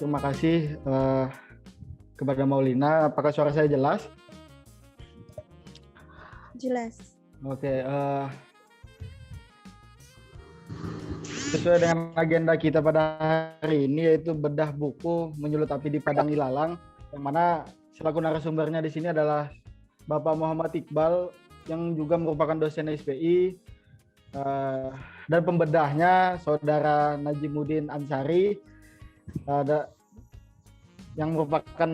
terima kasih kepada Maulina. Apakah suara saya jelas? Jelas. Oke, sesuai dengan agenda kita pada hari ini yaitu bedah buku Menyulut Api di Padang Ilalang, yang mana selaku narasumbernya di sini adalah Bapak Muhammad Iqbal yang juga merupakan dosen SPI, dan pembedahnya Saudara Najimuddin Ansari, yang merupakan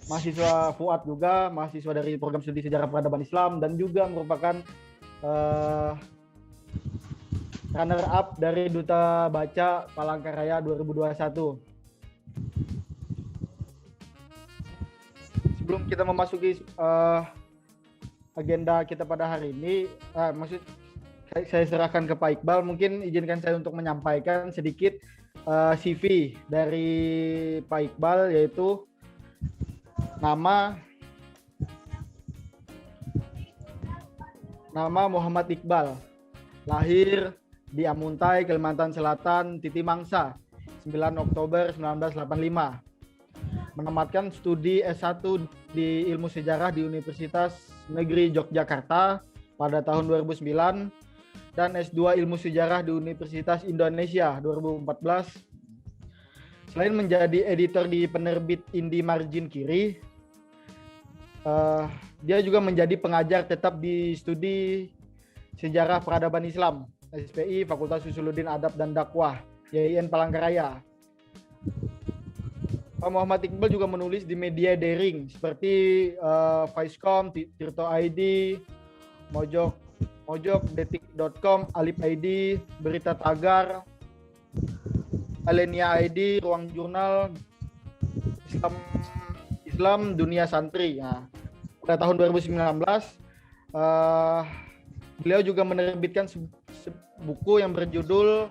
mahasiswa FUAD juga, mahasiswa dari program studi sejarah peradaban Islam, dan juga merupakan runner up dari Duta Baca Palangkaraya 2021. Sebelum kita memasuki agenda kita pada hari ini, saya serahkan ke Pak Iqbal. Mungkin izinkan saya untuk menyampaikan sedikit CV dari Pak Iqbal, yaitu nama Muhammad Iqbal, lahir di Amuntai, Kalimantan Selatan, Titi Mangsa, 9 Oktober 1985. Menamatkan studi S1 di Ilmu Sejarah di Universitas Negeri Yogyakarta pada tahun 2009 dan S2 Ilmu Sejarah di Universitas Indonesia 2014. Selain menjadi editor di penerbit Indi Margin Kiri, dia juga menjadi pengajar tetap di studi Sejarah Peradaban Islam SPI Fakultas Usuluddin Adab dan Dakwah YIN Palangkaraya. Pak Muhammad Iqbal juga menulis di media daring seperti Vicecom, Tirto ID, Mojok, Detik.com, Alip ID, Berita Tagar, Alenia ID, Ruang Jurnal, Islam Dunia Santri. Nah, pada tahun 2019 beliau juga menerbitkan buku yang berjudul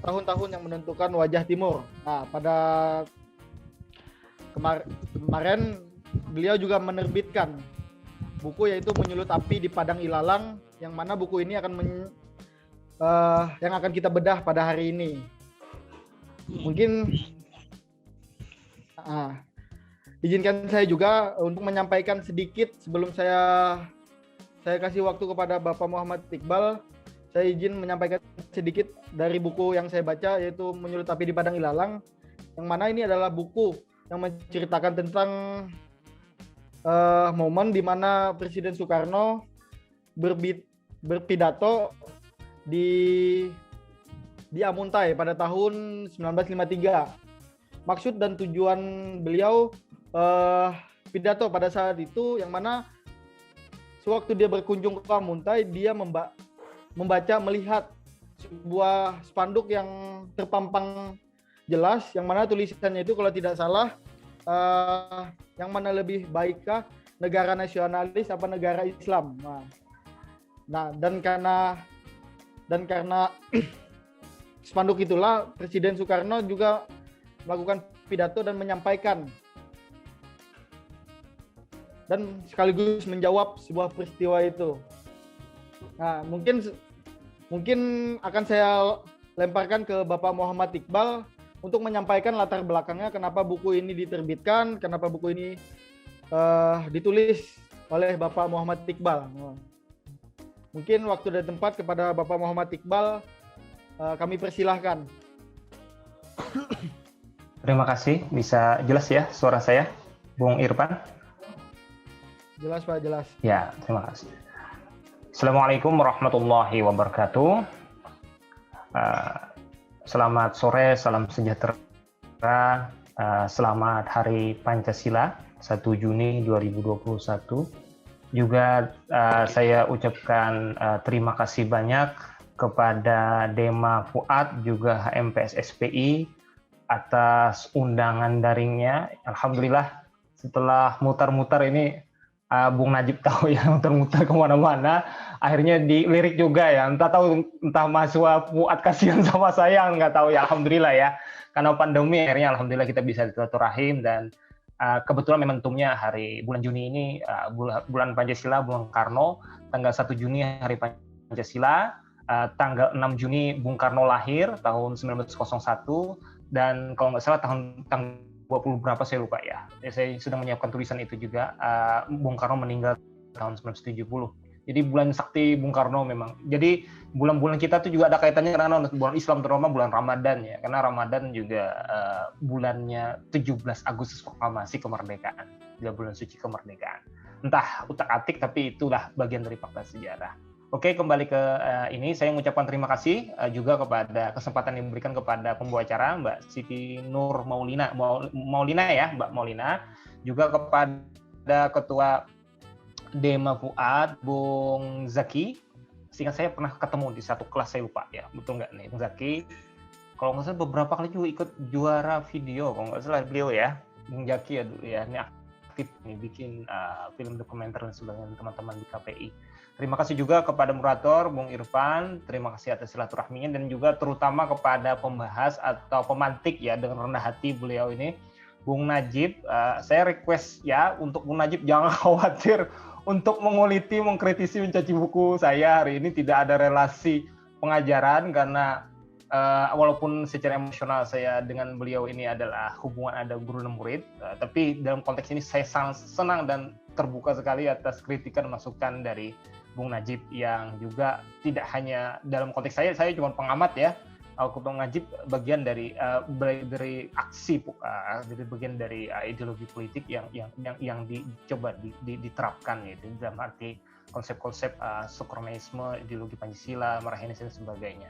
Tahun-tahun yang Menentukan Wajah Timur. Nah, pada kemarin beliau juga menerbitkan buku yaitu Menyulut Api di Padang Ilalang, yang mana buku ini yang akan kita bedah pada hari ini. Mungkin izinkan saya juga untuk menyampaikan sedikit sebelum saya kasih waktu kepada Bapak Muhammad Iqbal. Saya izin menyampaikan sedikit dari buku yang saya baca, yaitu Menyulut Api di Padang Ilalang, yang mana ini adalah buku yang menceritakan tentang momen di mana Presiden Soekarno berpidato di Amuntai pada tahun 1953. Maksud dan tujuan beliau pidato pada saat itu, yang mana sewaktu dia berkunjung ke Amuntai, dia melihat sebuah spanduk yang terpampang jelas, yang mana tulisannya itu kalau tidak salah, yang mana lebih baikkah negara nasionalis apa negara Islam. Nah, dan karena spanduk itulah Presiden Soekarno juga melakukan pidato dan menyampaikan dan sekaligus menjawab sebuah peristiwa itu. Nah, mungkin akan saya lemparkan ke Bapak Muhammad Iqbal untuk menyampaikan latar belakangnya kenapa buku ini diterbitkan, kenapa buku ini ditulis oleh Bapak Muhammad Iqbal. Mungkin waktu dan tempat kepada Bapak Muhammad Iqbal kami persilahkan. Terima kasih. Bisa jelas ya suara saya, Bung Irfan? Jelas Pak, jelas. Ya, terima kasih. Assalamualaikum warahmatullahi wabarakatuh. Selamat sore, salam sejahtera. Selamat Hari Pancasila 1 Juni 2021. Juga saya ucapkan terima kasih banyak kepada Dema Fuad juga HMPS SPI atas undangan daringnya. Alhamdulillah setelah mutar-mutar ini Bung Najib tahu ya, muter-muter kemana-mana, akhirnya dilirik juga ya. Entah mahasiswa Fuad kasihan sama saya, nggak tahu ya. Alhamdulillah ya, karena pandemi akhirnya alhamdulillah kita bisa silaturahim, dan kebetulan momentumnya bulan Juni ini bulan Pancasila, bulan Karno, tanggal 1 Juni Hari Pancasila. tanggal 6 Juni Bung Karno lahir tahun 1901, dan kalau nggak salah tanggal 20 berapa saya lupa ya. Saya sedang menyiapkan tulisan itu juga. Bung Karno meninggal tahun 1970. Jadi bulan sakti Bung Karno memang. Jadi bulan-bulan kita tuh juga ada kaitannya karena bulan Islam, terutama bulan Ramadan ya. Karena Ramadan juga bulannya 17 Agustus proklamasi kemerdekaan. Juga bulan suci kemerdekaan. Entah utak-atik, tapi itulah bagian dari fakta sejarah. Oke, kembali ke ini. Saya mengucapkan terima kasih juga kepada kesempatan yang diberikan kepada pembawa acara Mbak Siti Nur Maulina ya, Mbak Maulina. Juga kepada Ketua Dema Fuad, Bung Zaki. Seingat saya pernah ketemu di satu kelas, saya lupa ya, betul nggak nih, Bung Zaki? Kalau nggak salah beberapa kali juga ikut juara video, kalau nggak salah beliau ya, Bung Zaki ya dulu ya, ini aktif nih bikin film dokumenter dan sebagainya teman-teman di KPI. Terima kasih juga kepada moderator Bung Irfan, terima kasih atas silaturahminya, dan juga terutama kepada pembahas atau pemantik ya dengan rendah hati beliau ini, Bung Najib. Saya request ya untuk Bung Najib jangan khawatir untuk menguliti, mengkritisi, mencaci buku saya hari ini. Tidak ada relasi pengajaran karena walaupun secara emosional saya dengan beliau ini adalah hubungan ada guru dan murid, tapi dalam konteks ini saya sangat senang dan terbuka sekali atas kritikan masukan dari Bung Najib yang juga tidak hanya dalam konteks saya cuma pengamat ya. Bung Najib bagian dari aksi, jadi bagian dari ideologi politik yang dicoba diterapkan gitu, dalam arti konsep-konsep Soekarnoisme, ideologi Pancasila, Marxisme dan sebagainya.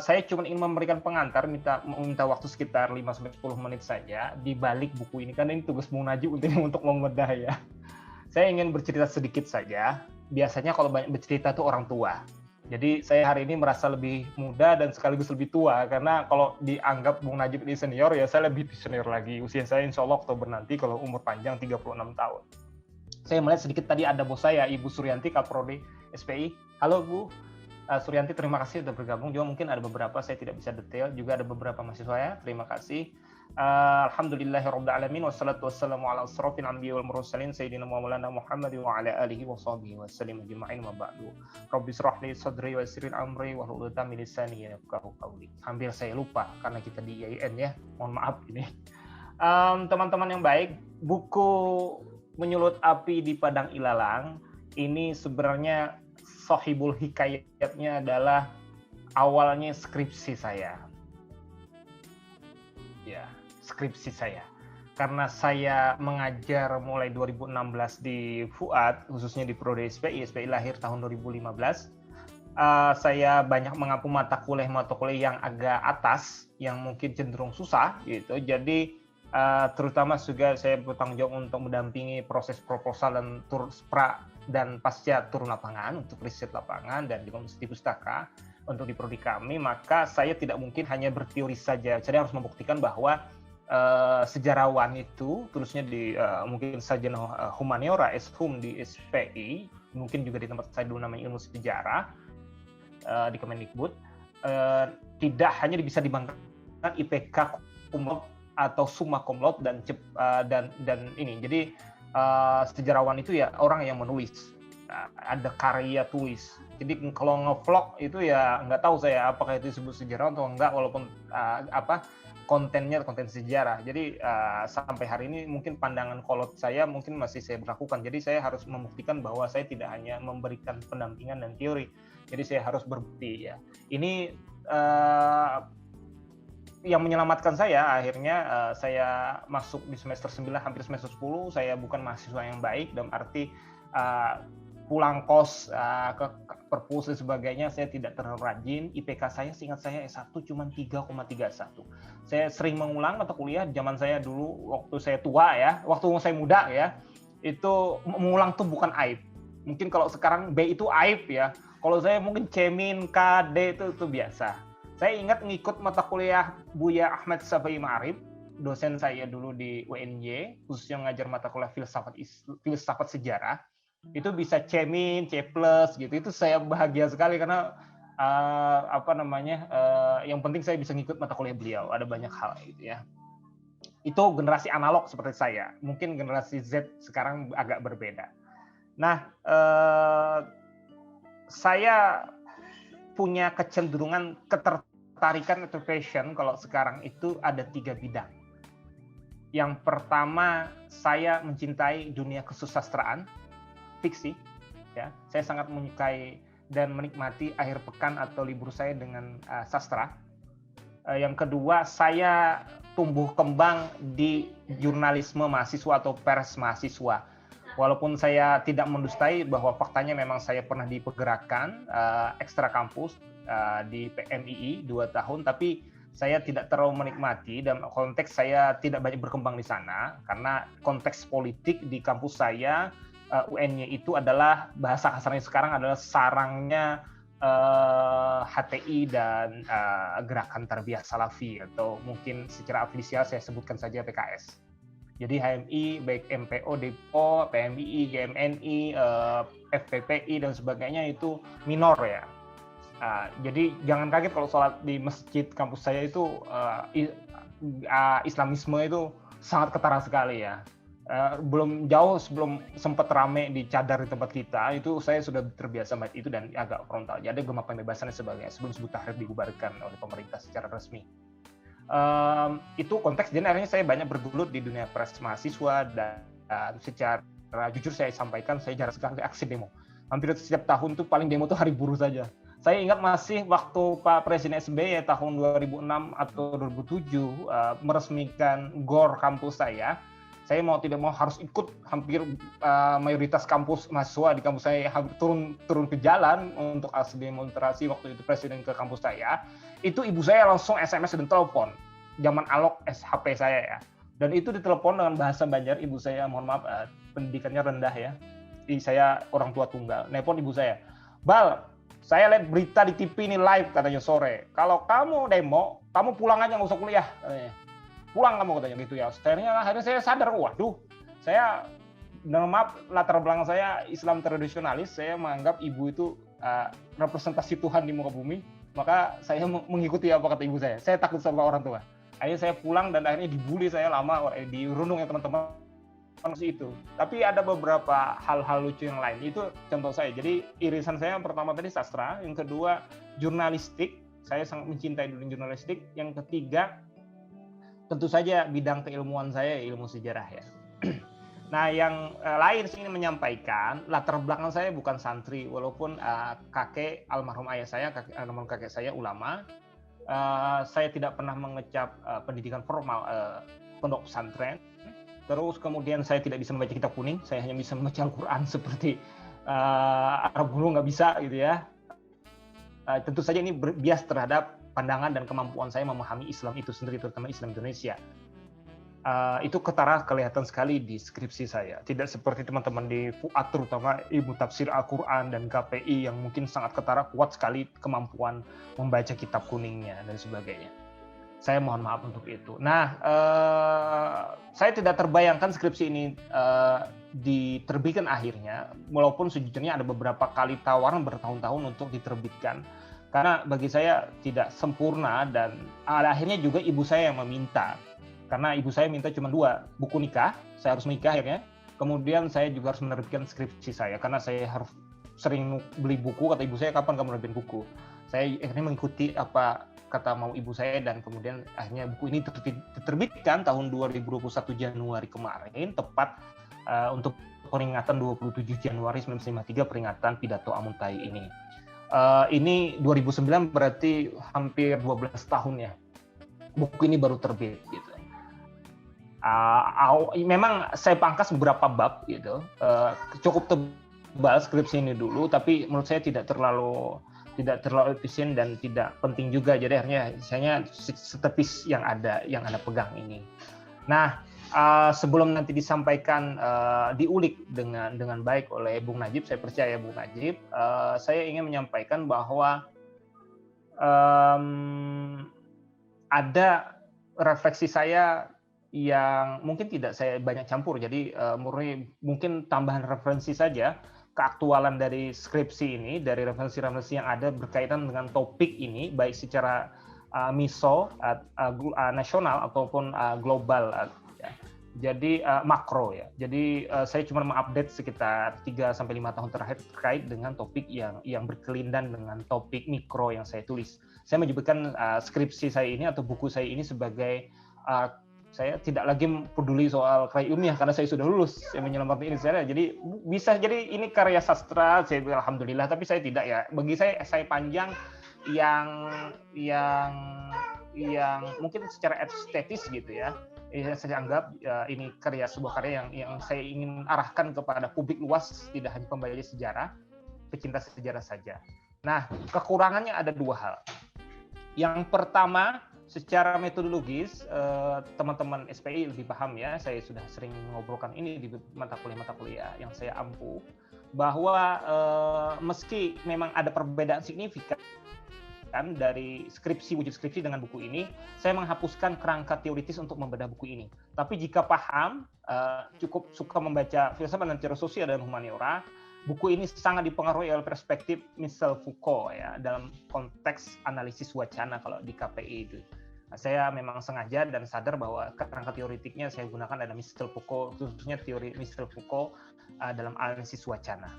Saya cuma ingin memberikan pengantar, minta waktu sekitar 5-10 menit saja di balik buku ini, karena ini tugas Bung Najib untuk membedah ya. Saya ingin bercerita sedikit saja. Biasanya kalau banyak bercerita itu orang tua. Jadi saya hari ini merasa lebih muda dan sekaligus lebih tua, karena kalau dianggap Bung Najib ini senior, ya saya lebih senior lagi. Usia saya insya Allah Oktober nanti kalau umur panjang 36 tahun. Saya melihat sedikit tadi ada bos saya, Ibu Suryanti, Kaprodi SPI. Halo Bu Suryanti, terima kasih sudah bergabung. Juga mungkin ada beberapa saya tidak bisa detail, juga ada beberapa mahasiswa ya, terima kasih. Alhamdulillahirabbil alamin, wassalatu wassalamu ala asrofil anbiya wal mursalin sayyidina Maulana Muhammad wa ala alihi wa sahbihi wasallam ajma'in, wa ba'du. Rabbi shrah li sadri wa yassir amri wahlul 'uqdatam min lisani yafqahu qawli. Hampir saya lupa karena kita di IAIN ya. Mohon maaf ini. Teman-teman yang baik, buku Menyulut Api di Padang Ilalang ini sebenarnya sahibul hikayatnya adalah awalnya skripsi saya. Ya, skripsi saya. Karena saya mengajar mulai 2016 di FUAD, khususnya di Prodi SPI lahir tahun 2015. Saya banyak mengampu mata kuliah yang agak atas, yang mungkin cenderung susah gitu. Jadi terutama juga saya bertanggung jawab untuk mendampingi proses proposal dan pra dan pasca turun lapangan untuk riset lapangan dan di Komisi Pustaka untuk di prodi kami. Maka saya tidak mungkin hanya berteori saja. Saya harus membuktikan bahwa sejarawan itu tulisnya di mungkin sarjana humaniora S.Hum di SPI, mungkin juga di tempat saya dulu namanya ilmu sejarah di Kemendikbud, tidak hanya bisa dibanggakan IPK cum laude atau summa cum laude dan ini. Jadi sejarawan itu ya orang yang menulis, ada karya tulis. Jadi kalau ngevlog itu ya nggak tahu saya apakah itu disebut sejarawan atau enggak, walaupun kontennya konten sejarah. Jadi sampai hari ini mungkin pandangan kolot saya mungkin masih saya berlakukan. Jadi saya harus membuktikan bahwa saya tidak hanya memberikan pendampingan dan teori. Jadi saya harus berbukti ya. Ini yang menyelamatkan saya akhirnya saya masuk di semester 9 hampir semester 10. Saya bukan mahasiswa yang baik dalam arti pulang kos ke perpus dan sebagainya, saya tidak terlalu rajin. IPK saya seingat saya S1 cuma 3,31. Saya sering mengulang mata kuliah zaman saya dulu waktu saya tua ya, waktu saya muda ya, itu mengulang tuh bukan aib. Mungkin kalau sekarang B itu aib ya. Kalau saya mungkin Cemin, KD itu biasa. Saya ingat ngikut mata kuliah Buya Ahmad Safai Ma'arif, dosen saya dulu di UNY, khususnya mengajar mata kuliah filsafat sejarah. Itu bisa C-, C+, gitu. Itu saya bahagia sekali karena yang penting saya bisa ngikut mata kuliah beliau. Ada banyak hal gitu ya. Itu generasi analog seperti saya. Mungkin generasi Z sekarang agak berbeda. Nah, saya punya kecenderungan ketertarikan atau passion kalau sekarang itu ada 3 bidang. Yang pertama, saya mencintai dunia kesusastraan, fiksi. Ya, saya sangat menyukai dan menikmati akhir pekan atau libur saya dengan sastra. Yang kedua, saya tumbuh kembang di jurnalisme mahasiswa atau pers mahasiswa. Walaupun saya tidak mendustai bahwa faktanya memang saya pernah di pergerakan ekstra kampus di PMII 2 tahun, tapi saya tidak terlalu menikmati dan konteks saya tidak banyak berkembang di sana karena konteks politik di kampus saya UN-nya itu adalah bahasa kasarnya sekarang adalah sarangnya HTI dan Gerakan Tarbiyah Salafi atau mungkin secara ofisial saya sebutkan saja PKS. Jadi HMI, baik MPO, DEPO, PMII, GMNI, FPPI dan sebagainya itu minor ya. Jadi jangan kaget kalau sholat di masjid kampus saya itu Islamisme itu sangat ketara sekali ya. Belum jauh sebelum sempat rame di cadar di tempat kita itu saya sudah terbiasa melihat itu dan agak frontal. Jadi gemar pembebasan dan sebagainya sebelum Hizbut Tahrir dibubarkan oleh pemerintah secara resmi. Itu konteks dan akhirnya saya banyak bergelut di dunia pers mahasiswa dan secara jujur saya sampaikan saya jarang sekali aksi demo. Hampir setiap tahun tuh paling demo tuh hari buruh saja. Saya ingat masih waktu Pak Presiden SBY tahun 2006 atau 2007 meresmikan GOR kampus saya mau tidak mau harus ikut hampir mayoritas kampus mahasiswa di kampus saya turun ke jalan untuk aksi demonstrasi waktu itu presiden ke kampus saya. Itu ibu saya langsung SMS dan telepon. Zaman alok HP saya ya. Dan itu ditelepon dengan bahasa Banjar, ibu saya mohon maaf pendidikannya rendah ya. Saya orang tua tunggal. Nelpon ibu saya. "Bal, saya lihat berita di TV ini live katanya sore. Kalau kamu demo, kamu pulang aja nggak usah kuliah." Katanya. Pulang kamu katanya gitu ya. Akhirnya saya sadar, waduh, saya maaf latar belakang saya Islam tradisionalis, saya menganggap ibu itu representasi Tuhan di muka bumi, maka saya mengikuti apa kata ibu saya. Saya takut sama orang tua. Akhirnya saya pulang dan akhirnya dibully saya lama di rundung ya teman-teman itu. Tapi ada beberapa hal-hal lucu yang lain. Itu contoh saya. Jadi irisan saya yang pertama tadi sastra, yang kedua jurnalistik. Saya sangat mencintai dunia jurnalistik. Yang ketiga tentu saja bidang keilmuan saya ilmu sejarah ya. Nah, yang lain saya ingin menyampaikan latar belakang saya bukan santri, walaupun kakek almarhum ayah saya, almarhum kakek saya ulama. Saya tidak pernah mengecap pendidikan formal pondok pesantren. Terus kemudian saya tidak bisa membaca kitab kuning, saya hanya bisa membaca Al-Quran seperti Arab Guru nggak bisa gitu ya. Tentu saja ini bias terhadap pandangan dan kemampuan saya memahami Islam itu sendiri, terutama Islam Indonesia. Itu ketara kelihatan sekali di skripsi saya. Tidak seperti teman-teman di FUAT, terutama ilmu tafsir Al-Quran dan KPI yang mungkin sangat ketara, kuat sekali kemampuan membaca kitab kuningnya dan sebagainya. Saya mohon maaf untuk itu. Nah, saya tidak terbayangkan skripsi ini diterbitkan akhirnya, walaupun sejujurnya ada beberapa kali tawaran bertahun-tahun untuk diterbitkan. Karena bagi saya tidak sempurna dan akhirnya juga ibu saya yang meminta. Karena ibu saya minta cuma 2, buku nikah, saya harus menikah akhirnya. Kemudian saya juga harus menerbitkan skripsi saya, karena saya harus sering beli buku, kata ibu saya, kapan kamu menerbitkan buku? Saya akhirnya mengikuti apa kata mau ibu saya dan kemudian akhirnya buku ini diterbitkan tahun 2021 Januari kemarin, tepat untuk peringatan 27 Januari 1953, peringatan pidato Amuntai ini. Ini 2009 berarti hampir 12 tahun ya. Buku ini baru terbit gitu. Memang saya pangkas beberapa bab gitu. Cukup tebal skripsi ini dulu, tapi menurut saya tidak terlalu efisien dan tidak penting juga. Jadi akhirnya saya setepis yang Anda pegang ini. Nah, sebelum nanti disampaikan diulik dengan baik oleh Bung Najib, saya percaya Bung Najib, saya ingin menyampaikan bahwa ada refleksi saya yang mungkin tidak saya banyak campur, jadi mungkin tambahan referensi saja keaktualan dari skripsi ini, dari referensi-referensi yang ada berkaitan dengan topik ini, baik secara nasional ataupun global. Jadi makro ya. Jadi saya cuma mengupdate sekitar 3 sampai 5 tahun terakhir terkait dengan topik yang berkelindan dengan topik mikro yang saya tulis. Saya menyebutkan skripsi saya ini atau buku saya ini sebagai saya tidak lagi peduli soal karya ilmiah karena saya sudah lulus, saya menyelamatkan ini saya. Jadi bisa jadi ini karya sastra, saya bilang alhamdulillah, tapi saya tidak ya. Bagi saya panjang yang mungkin secara estetis gitu ya. Saya anggap ini sebuah karya yang saya ingin arahkan kepada publik luas, tidak hanya pembaca sejarah, pecinta sejarah saja. Nah, kekurangannya ada 2 hal. Yang pertama, secara metodologis, teman-teman SPI lebih paham ya, saya sudah sering mengobrolkan ini di mata kuliah yang saya ampu, bahwa meski memang ada perbedaan signifikan dari wujud skripsi dengan buku ini, saya menghapuskan kerangka teoritis untuk membedah buku ini. Tapi jika paham, cukup suka membaca filsafat dan teori sosial dan humaniora, buku ini sangat dipengaruhi oleh perspektif Michel Foucault ya, dalam konteks analisis wacana kalau di KPI itu. Nah, saya memang sengaja dan sadar bahwa kerangka teoritiknya saya gunakan adalah Michel Foucault, khususnya teori Michel Foucault dalam analisis wacana.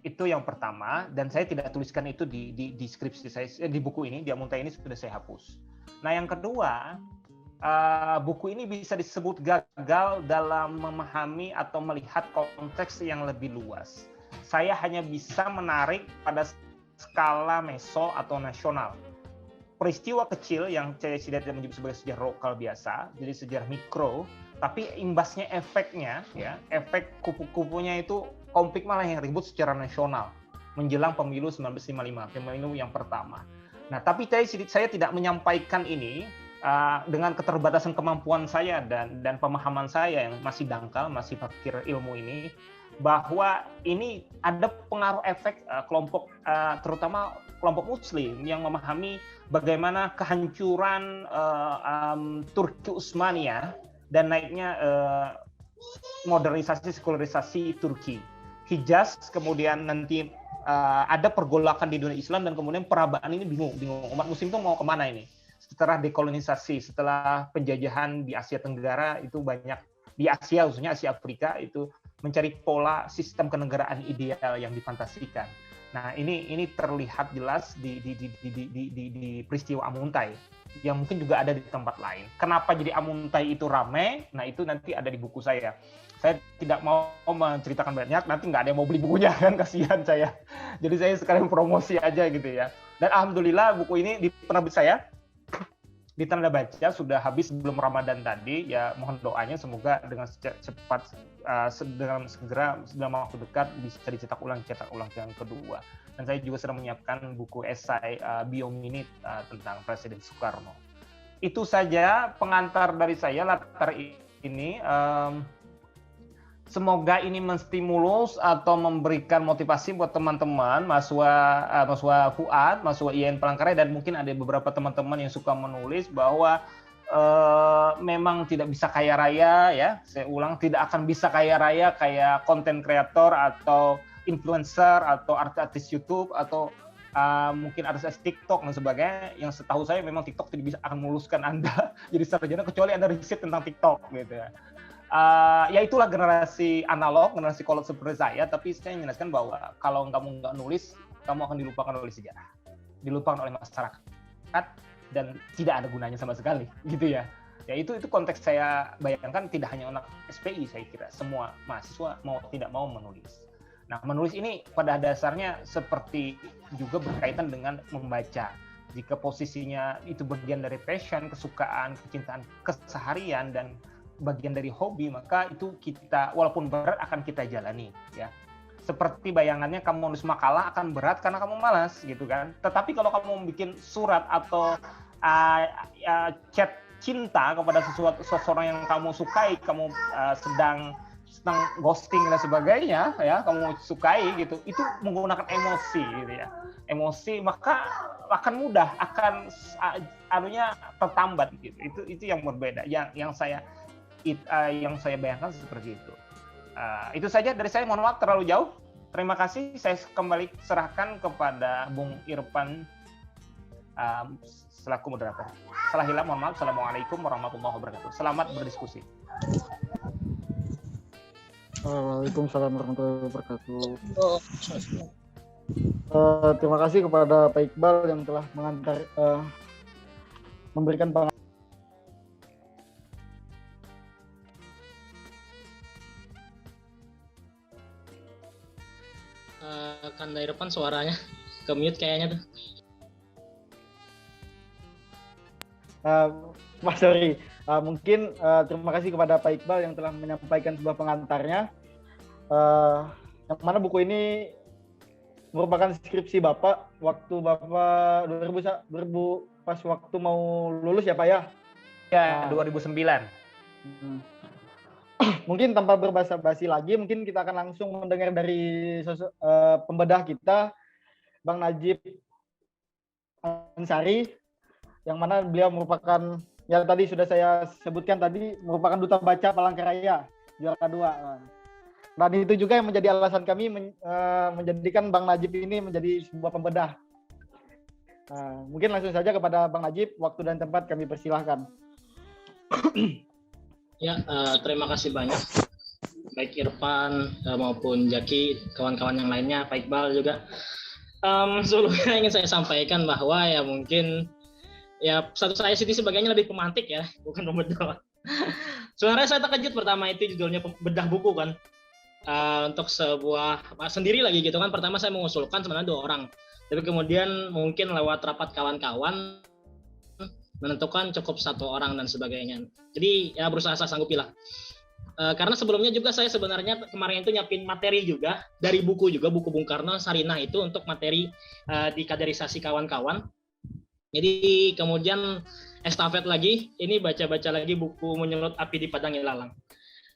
Itu yang pertama, dan saya tidak tuliskan itu di skripsi saya, di buku ini, di Amuntai ini sudah saya hapus. Nah, yang kedua, buku ini bisa disebut gagal dalam memahami atau melihat konteks yang lebih luas. Saya hanya bisa menarik pada skala meso atau nasional. Peristiwa kecil yang saya tidak menyebut sebagai sejarah lokal biasa, jadi sejarah mikro, tapi imbasnya, efeknya, ya, efek kupu-kupunya itu konflik malah yang ribut secara nasional menjelang pemilu 1955, pemilu yang pertama. Nah, tapi saya tidak menyampaikan ini dengan keterbatasan kemampuan saya dan pemahaman saya yang masih dangkal, masih fakir ilmu ini, bahwa ini ada pengaruh efek kelompok, terutama kelompok Muslim yang memahami bagaimana kehancuran Turki Utsmaniyah dan naiknya modernisasi sekularisasi Turki. Hijaz kemudian nanti ada pergolakan di dunia Islam dan kemudian perabaan ini bingung umat Muslim itu mau kemana ini setelah dekolonisasi, setelah penjajahan di Asia Tenggara itu banyak, di Asia khususnya Asia Afrika itu mencari pola sistem kenegaraan ideal yang difantasikan. Nah, ini terlihat jelas di peristiwa Amuntai yang mungkin juga ada di tempat lain. Kenapa jadi Amuntai itu ramai? Nah, itu nanti ada di buku saya. Saya tidak mau menceritakan banyak, nanti nggak ada yang mau beli bukunya, kan kasihan saya. Jadi saya sekarang promosi aja gitu ya. Dan alhamdulillah buku ini di penerbit saya, di tanda baca sudah habis sebelum Ramadan tadi, ya mohon doanya semoga dengan cepat, dengan segera dalam waktu dekat bisa cetak ulang yang kedua. Dan saya juga sedang menyiapkan buku esai Biominit tentang Presiden Soekarno. Itu saja pengantar dari saya, latar ini. Semoga ini menstimulus atau memberikan motivasi buat teman-teman mahasiswa FUAD, mahasiswa IAIN Palangkaraya, dan mungkin ada beberapa teman-teman yang suka menulis bahwa memang tidak bisa kaya raya ya. Saya ulang, tidak akan bisa kaya raya kayak konten kreator atau influencer atau artis YouTube atau mungkin artis TikTok dan sebagainya. Yang setahu saya memang TikTok tidak bisa akan meluluskan Anda jadi sarjana kecuali Anda riset tentang TikTok gitu ya. Ya itulah generasi analog, generasi kolot seperti saya, tapi saya menjelaskan bahwa kalau kamu nggak nulis, kamu akan dilupakan oleh sejarah, dilupakan oleh masyarakat, dan tidak ada gunanya sama sekali, gitu ya. Ya itu konteks saya bayangkan, tidak hanya anak SPI, saya kira semua mahasiswa mau tidak mau menulis. Nah, menulis ini pada dasarnya seperti juga berkaitan dengan membaca. Jika posisinya itu bagian dari passion, kesukaan, kecintaan keseharian, dan bagian dari hobi, maka itu kita walaupun berat akan kita jalani ya. Seperti bayangannya kamu nulis makalah akan berat karena kamu malas gitu kan. Tetapi kalau kamu bikin surat atau chat cinta kepada seseorang yang kamu sukai, kamu sedang ghosting dan sebagainya ya, kamu sukai gitu, itu menggunakan emosi gitu ya. Emosi maka akan mudah, akan tertambat gitu. Itu yang berbeda. Yang saya bayangkan seperti itu. Itu saja dari saya, mohon maaf terlalu jauh. Terima kasih, saya kembali serahkan kepada Bung Irfan selaku moderator. Salah hilang, mohon maaf. Assalamualaikum warahmatullahi wabarakatuh. Selamat berdiskusi. Waalaikumsalam warahmatullahi wabarakatuh. Terima kasih kepada Pak Iqbal yang telah memberikan pengalaman. Kan dari depan suaranya ke mute kayaknya tuh. Mas sorry, mungkin terima kasih kepada Pak Iqbal yang telah menyampaikan sebuah pengantarnya. Yang mana buku ini merupakan skripsi Bapak waktu Bapak 2000 pas waktu mau lulus ya Pak ya? Ya, 2009. Mungkin tanpa berbasa-basi lagi, mungkin kita akan langsung mendengar dari pembedah kita, Bang Najib Ansari, yang mana beliau merupakan, ya tadi sudah saya sebutkan tadi, merupakan duta baca Palangkaraya, juara 2. Dan itu juga yang menjadi alasan kami menjadikan Bang Najib ini menjadi sebuah pembedah. Mungkin langsung saja kepada Bang Najib, waktu dan tempat kami persilahkan. Ya, terima kasih banyak, baik Irfan maupun Jaki, kawan-kawan yang lainnya, Pak Iqbal juga. Sebelumnya ingin saya sampaikan bahwa ya mungkin ya status saya sini sebagainya lebih pemantik ya, bukan pembedah. Sebenarnya saya terkejut pertama itu judulnya bedah buku kan, untuk sebuah sendiri lagi gitu kan. Pertama saya mengusulkan sebenarnya 2 orang, tapi kemudian mungkin lewat rapat kawan-kawan menentukan cukup 1 orang dan sebagainya. Jadi ya berusaha saya sanggupi lah. Karena sebelumnya juga saya sebenarnya kemarin itu nyiapin materi juga dari buku juga, buku Bung Karno Sarinah itu untuk materi di kaderisasi kawan-kawan. Jadi kemudian estafet lagi, ini baca-baca lagi buku Menyulut Api di Padang Ilalang.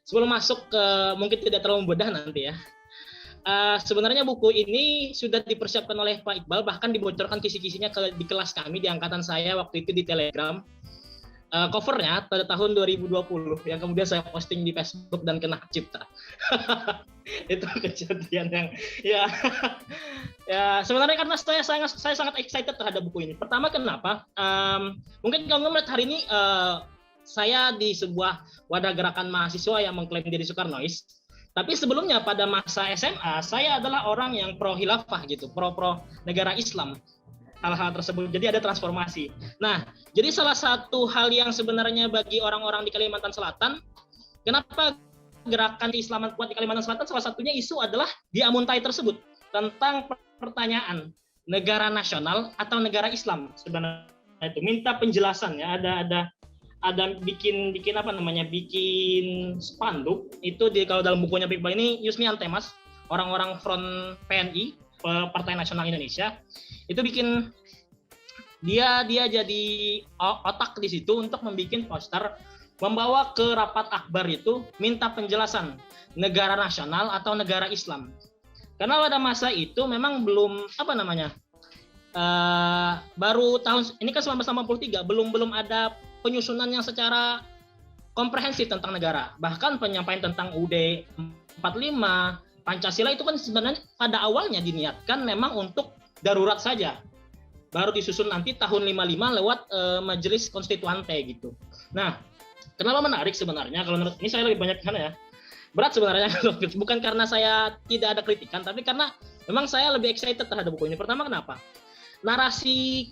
Sebelum masuk ke, mungkin tidak terlalu membedah nanti ya. Sebenarnya buku ini sudah dipersiapkan oleh Pak Iqbal, bahkan dibocorkan kisi-kisinya di kelas kami, di angkatan saya waktu itu di Telegram. Covernya pada tahun 2020 yang kemudian saya posting di Facebook dan kena cipta. Itu kejadian yang ya ya sebenarnya karena saya sangat excited terhadap buku ini. Pertama kenapa? Mungkin kalau melihat hari ini saya di sebuah wadah gerakan mahasiswa yang mengklaim diri Soekarnois. Tapi sebelumnya pada masa SMA saya adalah orang yang pro khilafah gitu, pro negara Islam. Hal-hal tersebut. Jadi ada transformasi. Nah, jadi salah satu hal yang sebenarnya bagi orang-orang di Kalimantan Selatan, kenapa gerakan keislaman kuat di Kalimantan Selatan, salah satunya isu adalah di Amuntai tersebut tentang pertanyaan negara nasional atau negara Islam sebenarnya itu minta penjelasan ya, ada bikin apa namanya, bikin spanduk itu kalau dalam bukunya Pak Iqbal ini Yusmi Antemas, orang-orang front PNI Partai Nasional Indonesia itu bikin dia jadi otak di situ untuk membuat poster membawa ke rapat akbar itu minta penjelasan negara nasional atau negara Islam. Karena pada masa itu memang belum apa namanya baru tahun ini kan 1983 belum ada penyusunan yang secara komprehensif tentang negara. Bahkan penyampaian tentang UUD 45 Pancasila itu kan sebenarnya pada awalnya diniatkan memang untuk darurat saja. Baru disusun nanti tahun 55 lewat Majelis Konstituante gitu. Nah, kenapa menarik sebenarnya? Kalau menurut ini saya lebih banyak karena ya berat sebenarnya, bukan karena saya tidak ada kritikan, tapi karena memang saya lebih excited terhadap buku ini. Pertama kenapa? Narasi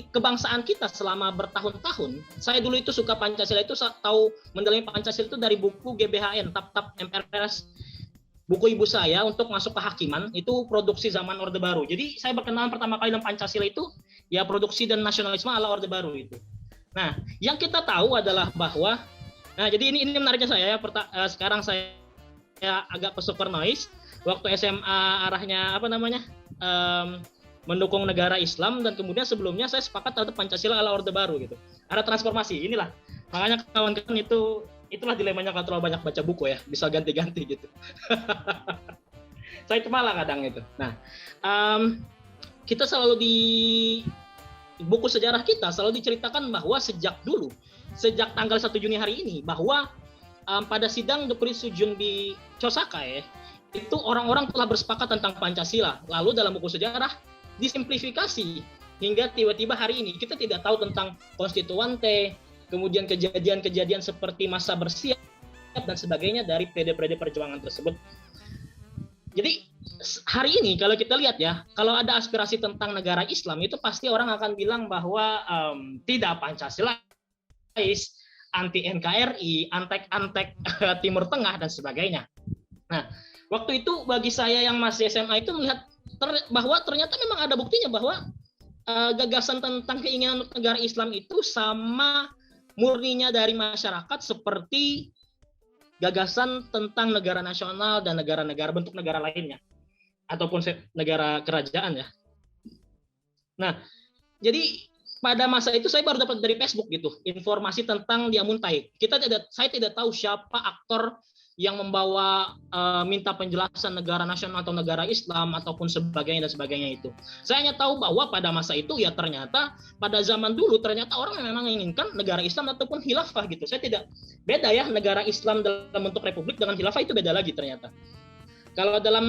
kebangsaan kita selama bertahun-tahun. Saya dulu itu suka Pancasila itu tahu mendalami Pancasila itu dari buku GBHN, Tap MPRS. Buku ibu saya untuk masuk kehakiman itu produksi zaman Orde Baru. Jadi saya berkenalan pertama kali dengan Pancasila itu ya produksi dan nasionalisme ala Orde Baru itu. Nah, yang kita tahu adalah bahwa jadi ini menariknya saya ya. Sekarang saya agak Soekarnois. Waktu SMA arahnya apa namanya? Mendukung negara Islam, dan kemudian sebelumnya saya sepakat terhadap Pancasila ala Orde Baru gitu. Ada transformasi. Inilah. Makanya kawan-kawan itulah dilemanya kalau terlalu banyak baca buku ya, bisa ganti-ganti gitu. Saya kepala kadang itu. Nah, kita selalu di buku sejarah kita selalu diceritakan bahwa sejak tanggal 1 Juni hari ini, bahwa pada sidang Dukri Sujun di Chosaka itu orang-orang telah bersepakat tentang Pancasila. Lalu dalam buku sejarah disimplifikasi hingga tiba-tiba hari ini kita tidak tahu tentang konstituante, kemudian kejadian-kejadian seperti masa bersiap dan sebagainya dari periode-periode perjuangan tersebut. Jadi hari ini kalau kita lihat ya, kalau ada aspirasi tentang negara Islam itu pasti orang akan bilang bahwa tidak Pancasilais, anti NKRI, antek-antek Timur Tengah dan sebagainya. Nah, waktu itu bagi saya yang masih SMA itu melihat bahwa ternyata memang ada buktinya bahwa gagasan tentang keinginan negara Islam itu sama murninya dari masyarakat seperti gagasan tentang negara nasional dan negara-negara bentuk negara lainnya ataupun negara kerajaan ya. Nah, jadi pada masa itu saya baru dapat dari Facebook gitu informasi tentang Diamuntai. Saya tidak tahu siapa aktor yang membawa minta penjelasan negara nasional atau negara Islam ataupun sebagainya dan sebagainya itu. Saya hanya tahu bahwa pada masa itu ya ternyata pada zaman dulu ternyata orang memang menginginkan negara Islam ataupun khilafah gitu. Saya tidak beda ya negara Islam dalam bentuk republik dengan khilafah itu beda lagi ternyata. Kalau dalam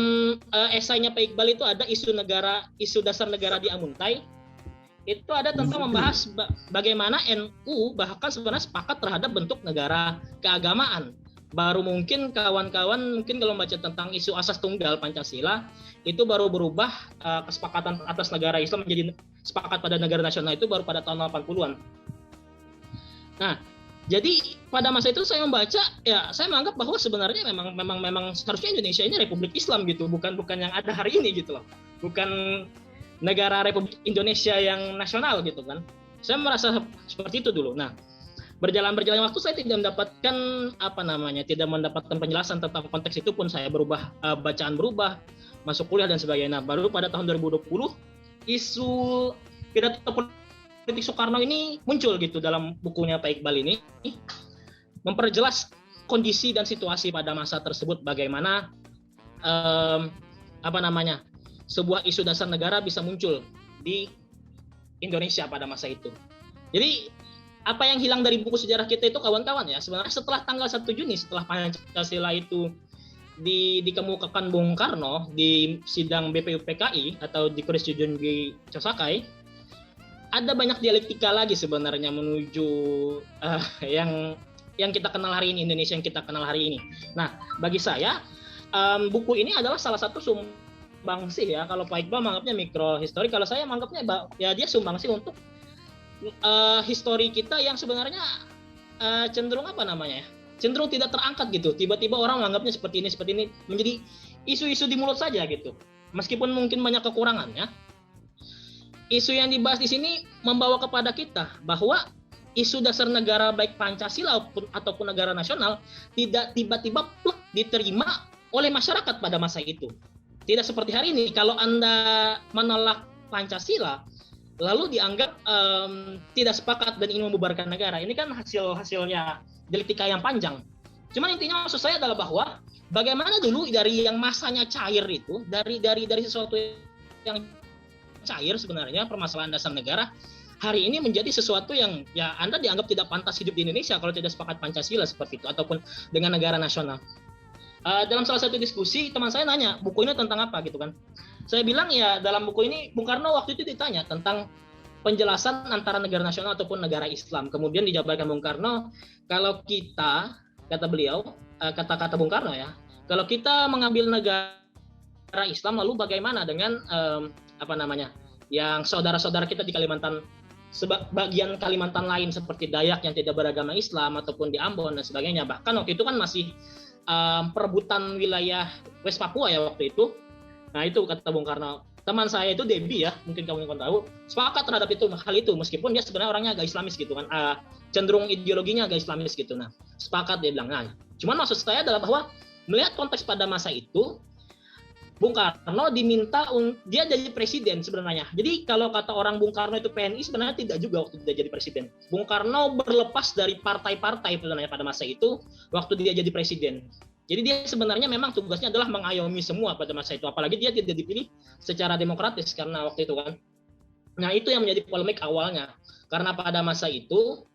esainya Pak Iqbal itu ada isu dasar negara Diamuntai. Itu ada tentang membahas bagaimana NU bahkan sebenarnya sepakat terhadap bentuk negara keagamaan. Baru mungkin kawan-kawan mungkin kalau membaca tentang isu asas tunggal Pancasila itu baru berubah kesepakatan atas negara Islam menjadi sepakat pada negara nasional itu baru pada tahun 80-an. Nah, jadi pada masa itu saya membaca ya saya menganggap bahwa sebenarnya memang seharusnya Indonesia ini Republik Islam gitu, bukan yang ada hari ini gitu loh. Bukan negara Republik Indonesia yang nasional gitu kan. Saya merasa seperti itu dulu. Nah, berjalan waktu saya tidak mendapatkan penjelasan tentang konteks itu pun saya berubah, bacaan berubah, masuk kuliah dan sebagainya. Baru pada tahun 2020 isu pidato politik Soekarno ini muncul gitu dalam bukunya Pak Iqbal ini, memperjelas kondisi dan situasi pada masa tersebut bagaimana sebuah isu dasar negara bisa muncul di Indonesia pada masa itu. Jadi apa yang hilang dari buku sejarah kita itu kawan-kawan ya sebenarnya setelah tanggal 1 Juni setelah Pancasila itu dikemukakan Bung Karno di sidang BPUPKI atau di Koresjun di Cosakai, ada banyak dialektika lagi sebenarnya menuju yang kita kenal hari ini, Indonesia yang kita kenal hari ini. Nah, bagi saya buku ini adalah salah satu sumbangsih ya. Kalau Pak Iqbal menganggapnya mikrohistori, kalau saya menganggapnya ya dia sumbangsih untuk histori kita yang sebenarnya cenderung cenderung tidak terangkat gitu. Tiba-tiba orang menganggapnya seperti ini menjadi isu-isu di mulut saja gitu. Meskipun mungkin banyak kekurangannya. Isu yang dibahas di sini membawa kepada kita bahwa isu dasar negara baik Pancasila ataupun negara nasional tidak tiba-tiba plek diterima oleh masyarakat pada masa itu. Tidak seperti hari ini kalau Anda menolak Pancasila lalu dianggap tidak sepakat dan ingin membubarkan negara. Ini kan hasilnya dialektika yang panjang. Cuman intinya maksud saya adalah bahwa bagaimana dulu dari yang masanya cair itu, dari sesuatu yang cair sebenarnya permasalahan dasar negara, hari ini menjadi sesuatu yang ya Anda dianggap tidak pantas hidup di Indonesia kalau tidak sepakat Pancasila seperti itu ataupun dengan negara nasional. Dalam salah satu diskusi teman saya nanya buku ini tentang apa gitu kan. Saya bilang ya dalam buku ini Bung Karno waktu itu ditanya tentang penjelasan antara negara nasional ataupun negara Islam. Kemudian dijabarkan Bung Karno, kalau kita, kata beliau, kata-kata Bung Karno ya, kalau kita mengambil negara Islam lalu bagaimana dengan yang saudara-saudara kita di Kalimantan, bagian Kalimantan lain seperti Dayak yang tidak beragama Islam ataupun di Ambon dan sebagainya. Bahkan waktu itu kan masih perebutan wilayah West Papua ya waktu itu. Nah itu kata Bung Karno, teman saya itu Debi ya, mungkin kamu tahu, sepakat terhadap hal itu meskipun dia sebenarnya orangnya agak Islamis gitu kan, cenderung ideologinya agak Islamis gitu. Nah sepakat dia bilang. Nah, cuman maksud saya adalah bahwa melihat konteks pada masa itu, Bung Karno diminta dia jadi presiden sebenarnya. Jadi kalau kata orang Bung Karno itu PNI sebenarnya tidak juga waktu dia jadi presiden. Bung Karno berlepas dari partai-partai sebenarnya pada masa itu waktu dia jadi presiden. Jadi dia sebenarnya memang tugasnya adalah mengayomi semua pada masa itu. Apalagi dia tidak dipilih secara demokratis karena waktu itu kan. Nah itu yang menjadi polemik awalnya. Karena pada masa itu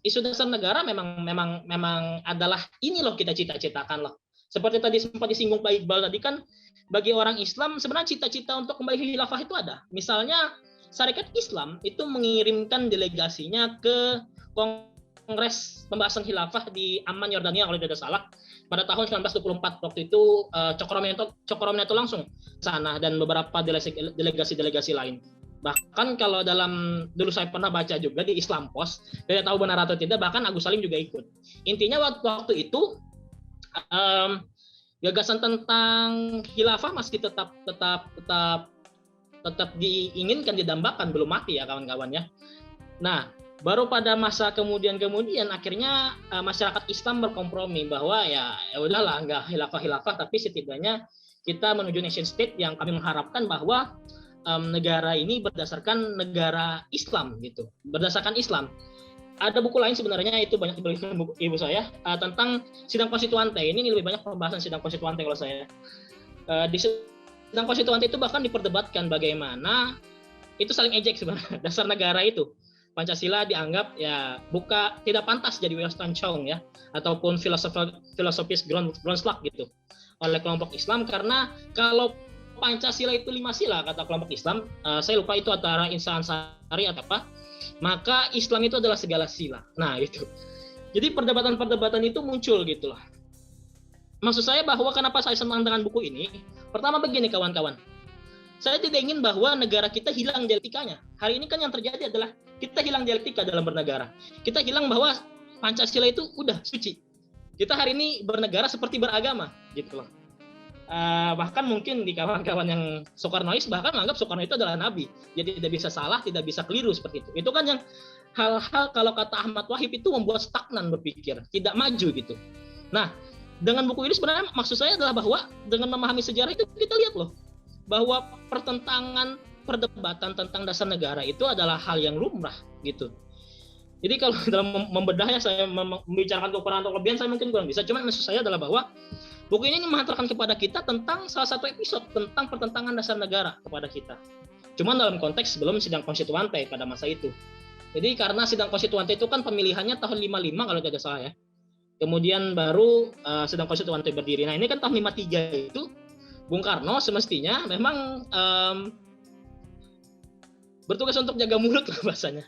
isu dasar negara memang adalah ini loh kita cita-citakan loh. Seperti tadi sempat disinggung Pak Iqbal tadi kan, bagi orang Islam sebenarnya cita-cita untuk kembali khilafah itu ada. Misalnya Syarikat Islam itu mengirimkan delegasinya ke Kongres Pembahasan Khilafah di Amman, Yordania kalau tidak salah pada tahun 1924. Waktu itu Cokroaminoto langsung sana dan beberapa delegasi-delegasi lain. Bahkan kalau dulu saya pernah baca juga di Islam Post, tidak tahu benar atau tidak, bahkan Agus Salim juga ikut. Intinya waktu itu gagasan tentang khilafah masih tetap diinginkan, didambakan, belum mati ya kawan-kawan ya. Nah, baru pada masa kemudian akhirnya masyarakat Islam berkompromi bahwa ya udahlah, nggak khilafah tapi setidaknya kita menuju nation state yang kami mengharapkan bahwa negara ini berdasarkan negara Islam gitu, berdasarkan Islam. Ada buku lain sebenarnya, itu banyak dibeli ibu saya tentang sidang konstituante. Ini lebih banyak pembahasan sidang konstituante kalau saya. Di sidang konstituante itu bahkan diperdebatkan bagaimana itu saling ejek sebenarnya dasar negara itu. Pancasila dianggap ya tidak pantas jadi Weltanschauung ya, ataupun filosofis Grundslag gitu oleh kelompok Islam, karena kalau Pancasila itu 5 sila kata kelompok Islam, saya lupa itu antara Insan Sari atau apa, maka Islam itu adalah segala sila. Nah itu, jadi perdebatan-perdebatan itu muncul gitu loh. Maksud saya bahwa kenapa saya senang dengan buku ini, pertama begini kawan-kawan, saya tidak ingin bahwa negara kita hilang dialektikanya. Hari ini kan yang terjadi adalah kita hilang dialektika dalam bernegara. Kita hilang bahwa Pancasila itu udah suci. Kita hari ini bernegara seperti beragama gitu loh. Bahkan mungkin di kawan-kawan yang Soekarnois bahkan menganggap Soekarno itu adalah nabi, jadi tidak bisa salah, tidak bisa keliru seperti itu. Itu kan yang hal-hal kalau kata Ahmad Wahib itu membuat stagnan berpikir, tidak maju gitu. Nah, dengan buku ini sebenarnya maksud saya adalah bahwa dengan memahami sejarah itu kita lihat loh bahwa perdebatan tentang dasar negara itu adalah hal yang lumrah gitu. Jadi kalau dalam membedahnya saya membicarakan kekurangan atau kelebihan saya mungkin kurang bisa. Cuma maksud saya adalah bahwa buku ini menghantarkan kepada kita tentang salah satu episode tentang pertentangan dasar negara kepada kita. Cuma dalam konteks sebelum sidang konstituante pada masa itu. Jadi karena sidang konstituante itu kan pemilihannya tahun 55 kalau tidak salah ya. Kemudian baru sidang konstituante berdiri. Nah ini kan tahun 53 itu Bung Karno semestinya memang bertugas untuk jaga mulut lah bahasanya.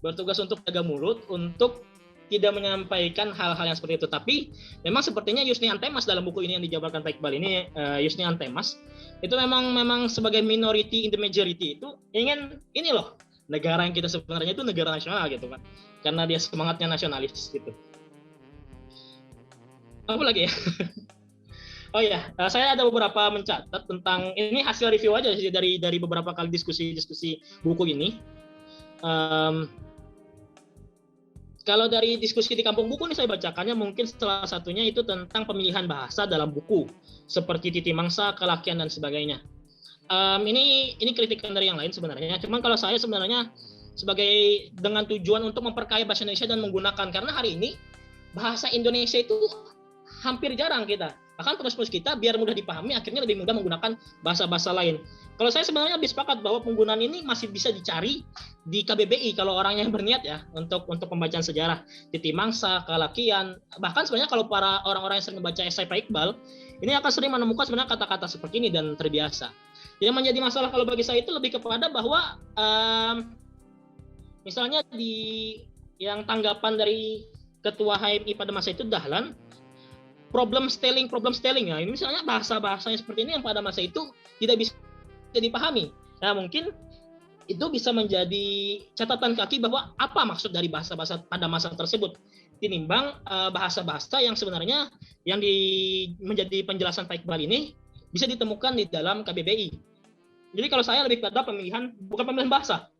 Bertugas untuk jaga mulut, untuk tidak menyampaikan hal-hal yang seperti itu. Tapi memang sepertinya Yusni Antemas dalam buku ini yang dijabarkan Pak Iqbal ini, Yusni Antemas itu memang sebagai minority in the majority itu ingin ini loh, negara yang kita sebenarnya itu negara nasional gitu kan, karena dia semangatnya nasionalis gitu. Apa lagi ya? Oh ya, saya ada beberapa mencatat tentang ini, hasil review aja sih dari beberapa kali diskusi buku ini. Kalau dari diskusi di kampung buku ini saya bacakannya mungkin salah satunya itu tentang pemilihan bahasa dalam buku seperti titi mangsa, kelakian dan sebagainya. Ini kritikan dari yang lain sebenarnya. Cuman kalau saya sebenarnya sebagai dengan tujuan untuk memperkaya bahasa Indonesia dan menggunakan, karena hari ini bahasa Indonesia itu hampir jarang kita. Bahkan penulis kita biar mudah dipahami akhirnya lebih mudah menggunakan bahasa-bahasa lain. Kalau saya sebenarnya lebih sepakat bahwa penggunaan ini masih bisa dicari di KBBI kalau orang yang berniat ya untuk pembacaan sejarah, titi mangsa, kelakian. Bahkan sebenarnya kalau para orang-orang yang sering membaca esai Pak Iqbal, ini akan sering menemukan sebenarnya kata-kata seperti ini dan terbiasa. Yang menjadi masalah kalau bagi saya itu lebih kepada bahwa misalnya di yang tanggapan dari Ketua HMI pada masa itu Dahlan, problem styling ya. Ini misalnya bahasa-bahasanya seperti ini yang pada masa itu tidak bisa dipahami. Nah, mungkin itu bisa menjadi catatan kaki bahwa apa maksud dari bahasa-bahasa pada masa tersebut tinimbang bahasa-bahasa yang sebenarnya yang menjadi penjelasan Pak Iqbal ini bisa ditemukan di dalam KBBI. Jadi kalau saya lebih pada bukan pemilihan bahasa.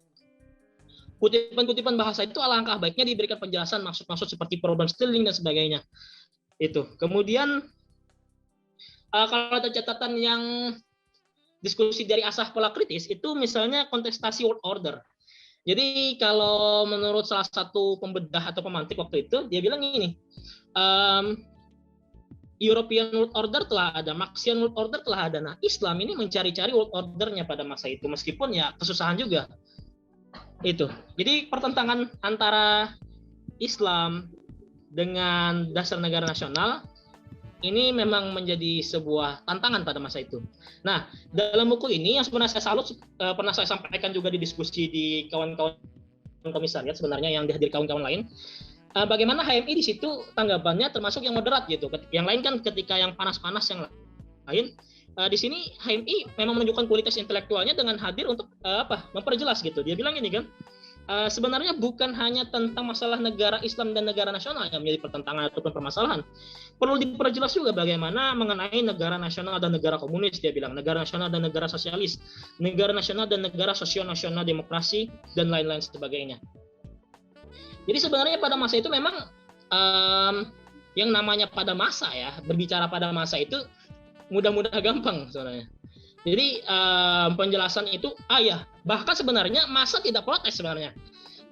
Kutipan-kutipan bahasa itu alangkah baiknya diberikan penjelasan maksud-maksud seperti problem styling dan sebagainya. Itu. Kemudian kalau ada catatan yang diskusi dari asah pola kritis itu misalnya kontestasi world order. Jadi kalau menurut salah satu pembedah atau pemantik waktu itu dia bilang ini, European world order telah ada, Marxian world order telah ada. Nah Islam ini mencari-cari world ordernya pada masa itu meskipun ya kesusahan juga. Itu. Jadi pertentangan antara Islam dengan dasar negara nasional ini memang menjadi sebuah tantangan pada masa itu. Nah, dalam buku ini yang sebenarnya saya salut, pernah saya sampaikan juga di diskusi di kawan-kawan komisariat sebenarnya yang dihadiri kawan-kawan lain. bagaimana HMI di situ tanggapannya termasuk yang moderat gitu. Yang lain kan ketika yang panas-panas yang lain, di sini HMI memang menunjukkan kualitas intelektualnya dengan hadir untuk memperjelas gitu. Dia bilang ini kan, sebenarnya bukan hanya tentang masalah negara Islam dan negara nasional yang menjadi pertentangan ataupun permasalahan. Perlu diperjelas juga bagaimana mengenai negara nasional dan negara komunis, dia bilang, negara nasional dan negara sosialis, negara nasional dan negara sosio-nasional demokrasi, dan lain-lain sebagainya. Jadi sebenarnya pada masa itu memang yang namanya pada masa ya, berbicara pada masa itu mudah-mudah gampang sebenarnya. Jadi penjelasan itu bahkan sebenarnya masa tidak protes sebenarnya.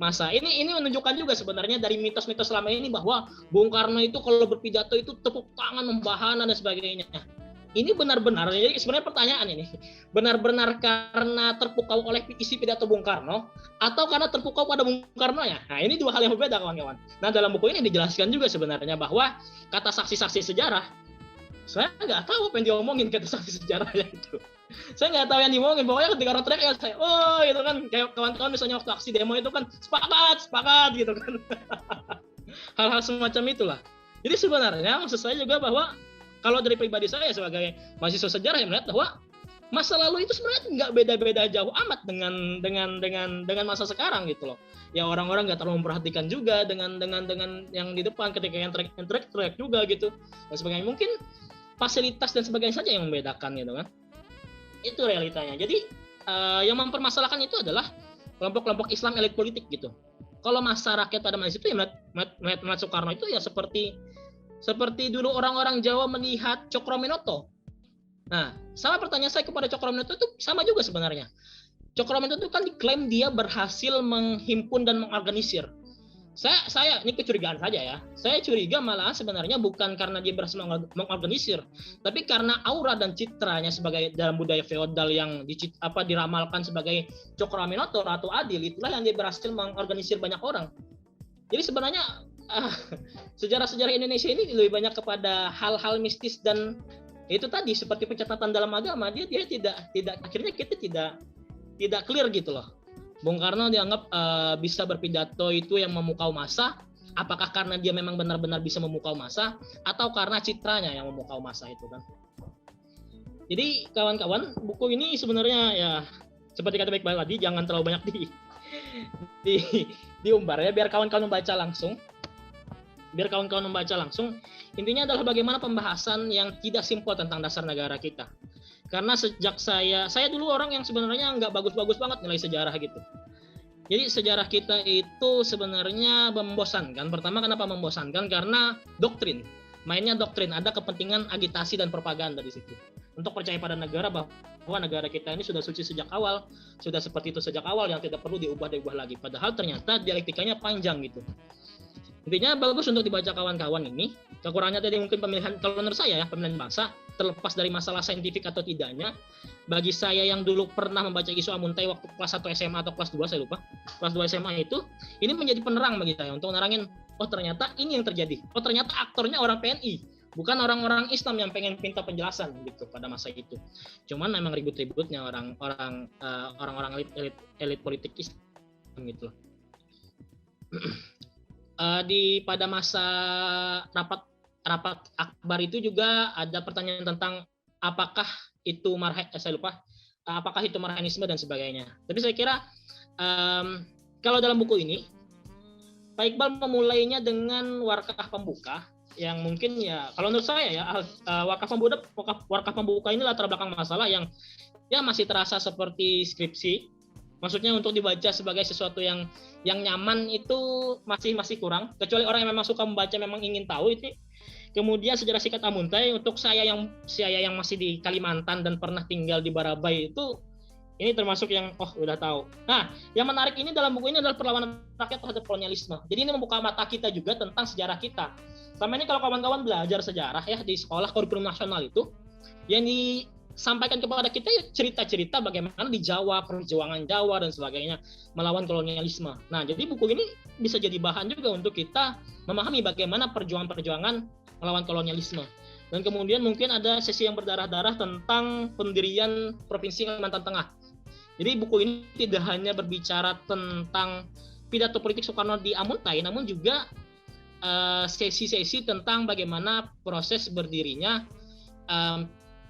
Masa ini menunjukkan juga sebenarnya dari mitos-mitos selama ini bahwa Bung Karno itu kalau berpidato itu tepuk tangan, membahana dan sebagainya. Ini benar-benar, jadi sebenarnya pertanyaan ini, benar-benar karena terpukau oleh isi pidato Bung Karno atau karena terpukau pada Bung Karno ya? Nah ini dua hal yang berbeda kawan-kawan. Nah dalam buku ini dijelaskan juga sebenarnya bahwa kata saksi-saksi sejarah, saya nggak tahu apa yang diomongin kata saksi sejarahnya itu. Saya nggak tahu yang diomongin, pokoknya ketika orang teriak ya saya, gitu kan, kayak kawan-kawan misalnya waktu aksi demo itu kan sepakat gitu kan. Hal-hal semacam itulah. Jadi sebenarnya maksud saya juga bahwa kalau dari pribadi saya sebagai mahasiswa sejarah yang melihat bahwa masa lalu itu sebenarnya nggak beda-beda jauh amat dengan masa sekarang gitu loh. Ya orang-orang nggak terlalu memperhatikan juga dengan yang di depan ketika yang teriak juga gitu dan sebagainya. Mungkin fasilitas dan sebagainya saja yang membedakan gitu kan. Itu realitanya. Jadi yang mempermasalahkan itu adalah kelompok-kelompok Islam elit politik gitu. Kalau masa rakyat pada masa itu ya melihat Soekarno itu ya seperti dulu orang-orang Jawa melihat Cokroaminoto. Nah, sama pertanyaan saya kepada Cokroaminoto itu sama juga sebenarnya. Cokroaminoto itu kan diklaim dia berhasil menghimpun dan mengorganisir. Saya ini kecurigaan saja ya. Saya curiga malah sebenarnya bukan karena dia berhasil mengorganisir, tapi karena aura dan citranya sebagai dalam budaya feodal yang diramalkan sebagai Cokroaminoto, Ratu Adil, itulah yang dia berhasil mengorganisir banyak orang. Jadi sebenarnya sejarah-sejarah Indonesia ini lebih banyak kepada hal-hal mistis dan itu tadi seperti pencatatan dalam agama dia tidak akhirnya kita tidak clear gitu loh. Bung Karno dianggap bisa berpidato itu yang memukau massa, apakah karena dia memang benar-benar bisa memukau massa atau karena citranya yang memukau massa itu kan. Jadi kawan-kawan, buku ini sebenarnya ya seperti kata Baik tadi jangan terlalu banyak diumbar ya, biar kawan-kawan membaca langsung. Intinya adalah bagaimana pembahasan yang tidak simpel tentang dasar negara kita. Karena sejak saya dulu orang yang sebenarnya nggak bagus-bagus banget nilai sejarah gitu. Jadi sejarah kita itu sebenarnya membosankan. Pertama kenapa membosankan? Karena doktrin. Mainnya doktrin, ada kepentingan agitasi dan propaganda di situ. Untuk percaya pada negara bahwa negara kita ini sudah suci sejak awal, sudah seperti itu sejak awal yang tidak perlu diubah lagi. Padahal ternyata dialektikanya panjang gitu. Intinya bagus untuk dibaca kawan-kawan ini. Kekurangannya tadi mungkin pemilihan, kalau menurut saya ya, pemilihan bahasa, terlepas dari masalah saintifik atau tidaknya, bagi saya yang dulu pernah membaca isu Amuntai waktu kelas 1 SMA atau kelas 2, saya lupa, kelas 2 SMA itu, ini menjadi penerang bagi saya untuk nerangin, oh ternyata ini yang terjadi, oh ternyata aktornya orang PNI, bukan orang-orang Islam yang pengen minta penjelasan gitu pada masa itu. Cuman memang ribut-ributnya orang-orang elit politik Islam gitu loh. Pada masa rapat akbar itu juga ada pertanyaan tentang apakah itu apakah itu marhaenisme dan sebagainya. Tapi saya kira kalau dalam buku ini Pak Iqbal memulainya dengan warkah pembuka yang mungkin ya kalau menurut saya ya warkah pembuka ini latar belakang masalah yang ya masih terasa seperti skripsi. Maksudnya untuk dibaca sebagai sesuatu yang nyaman itu masih kurang. Kecuali orang yang memang suka membaca, memang ingin tahu itu. Kemudian sejarah singkat Amuntai untuk saya yang masih di Kalimantan dan pernah tinggal di Barabai itu ini termasuk yang udah tahu. Nah, yang menarik ini dalam buku ini adalah perlawanan rakyat terhadap kolonialisme. Jadi ini membuka mata kita juga tentang sejarah kita. Selama ini kalau kawan-kawan belajar sejarah ya di sekolah kurikulum nasional itu yang sampaikan kepada kita ya cerita-cerita bagaimana di Jawa, perjuangan Jawa dan sebagainya melawan kolonialisme. Nah, jadi buku ini bisa jadi bahan juga untuk kita memahami bagaimana perjuangan-perjuangan melawan kolonialisme. Dan kemudian mungkin ada sesi yang berdarah-darah tentang pendirian Provinsi Kalimantan Tengah. Jadi buku ini tidak hanya berbicara tentang pidato politik Soekarno di Amuntai, namun juga sesi-sesi tentang bagaimana proses berdirinya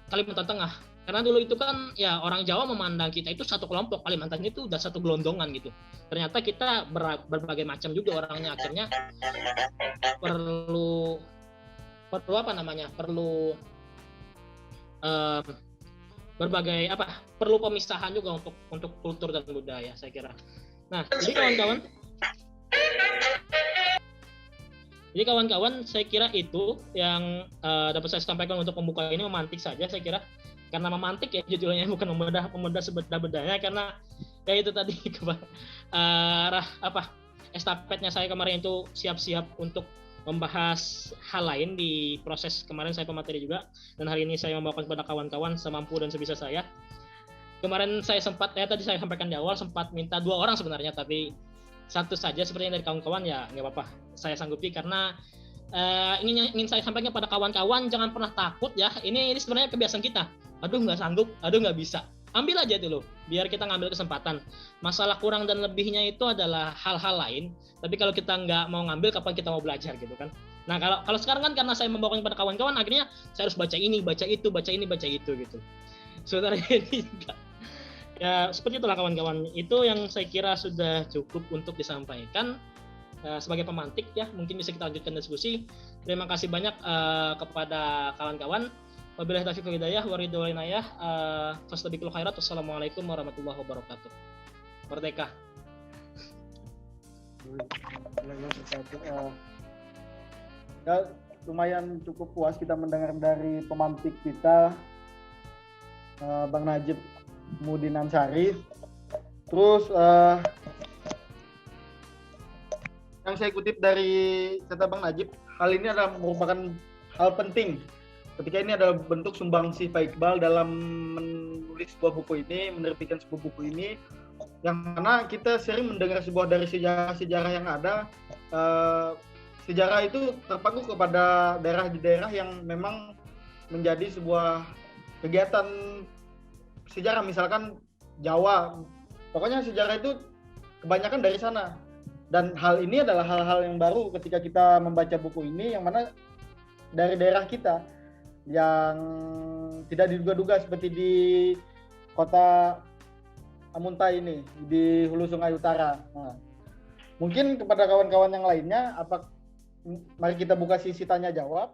Kalimantan Tengah. Karena dulu itu kan ya orang Jawa memandang kita itu satu kelompok, Kalimantan itu udah satu gelondongan gitu. Ternyata kita berbagai macam juga orangnya, akhirnya perlu apa namanya? Perlu berbagai perlu pemisahan juga untuk kultur dan budaya, saya kira. Nah, jadi kawan-kawan saya kira itu yang dapat saya sampaikan untuk pembuka ini, memantik saja saya kira. Karena memantik ya judulnya, bukan membedah sebedah-bedahnya, karena ya itu tadi estafetnya saya kemarin itu siap-siap untuk membahas hal lain di proses kemarin saya pemateri juga, dan hari ini saya membawakan kepada kawan-kawan semampu dan sebisa saya. Kemarin saya sempat tadi saya sampaikan di awal sempat minta 2 orang sebenarnya, tapi satu saja sepertinya dari kawan-kawan, ya nggak apa-apa, saya sanggupi karena ingin saya sampaikan pada kawan-kawan, jangan pernah takut ya. Ini sebenarnya kebiasaan kita. Aduh nggak sanggup, aduh nggak bisa. Ambil aja dulu, biar kita ngambil kesempatan. Masalah kurang dan lebihnya itu adalah hal-hal lain. Tapi kalau kita nggak mau ngambil, kapan kita mau belajar gitu kan? Nah kalau sekarang kan karena saya membawakan kepada kawan-kawan, akhirnya saya harus baca ini, baca itu, baca ini, baca itu gitu. Sebenarnya ini juga. Ya seperti itulah kawan-kawan. Itu yang saya kira sudah cukup untuk disampaikan sebagai pemantik ya. Mungkin bisa kita lanjutkan diskusi. Terima kasih banyak kepada kawan-kawan. Wabillahi taufiq wal hidayah, waridho wal inayah. Fastabiqul khairat. Wassalamualaikum warahmatullahi wabarakatuh. Merdeka. Ya, lumayan cukup puas kita mendengar dari pemantik kita, Bang Najib Mudin Ansari. Terus yang saya kutip dari kata Bang Najib, hal ini adalah merupakan hal penting ketika ini adalah bentuk sumbangsi Pak Iqbal dalam menulis sebuah buku ini, menerbitkan sebuah buku ini, yang mana kita sering mendengar dari sejarah-sejarah yang ada. Sejarah itu terpaku kepada daerah yang memang menjadi sebuah kegiatan sejarah, misalkan Jawa. Pokoknya sejarah itu kebanyakan dari sana. Dan hal ini adalah hal-hal yang baru ketika kita membaca buku ini, yang mana dari daerah kita yang tidak diduga-duga, seperti di kota Amuntai ini, di Hulu Sungai Utara. Nah, mungkin kepada kawan-kawan yang lainnya, mari kita buka sesi tanya jawab.